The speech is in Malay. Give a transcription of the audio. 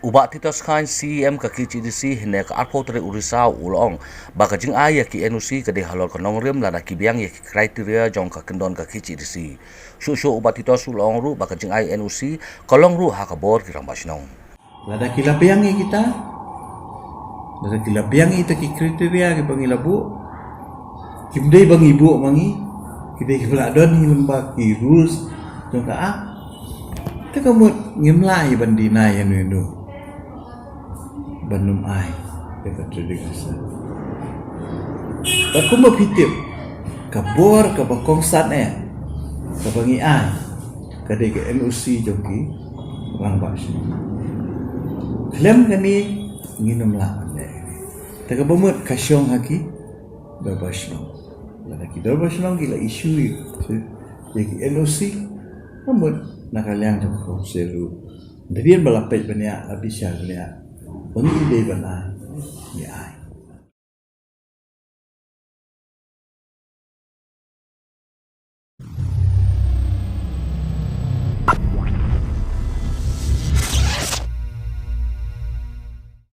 Bah Titos Chyne CEM KCDC hynne arpotri Risaw ulong baka Jingai ki NOC kade halor ka nongrim lada ki biang ki kriteria jong ka kyndon ka KCDC Shuh Bah Titos ulong ru baka Jingai NOC kolong ru hakabor ki Rangbah Shnong lada kila biang kita lada kila biang kita ki kriteria ki pangilabu kimdei bang ibu mangi kidei ki beladon ngimba ki rules jong ka ta kamut ngimlai bandina yan nu banum ai dekat RiKhasi. Aku mau pitip kabor ke bakongsan ke bangi ai kadai ke NOC joki Rangbah Shnong. Klaim kani nginum lah ane. Taka bamut ka Shong haki Rangbah Shnong. Lagi Rangbah Shnong gila isu yaki NOC namun nakaliang jong seru. Dadian balapet banyak abisya gila. Bangi ide banai, ni ai.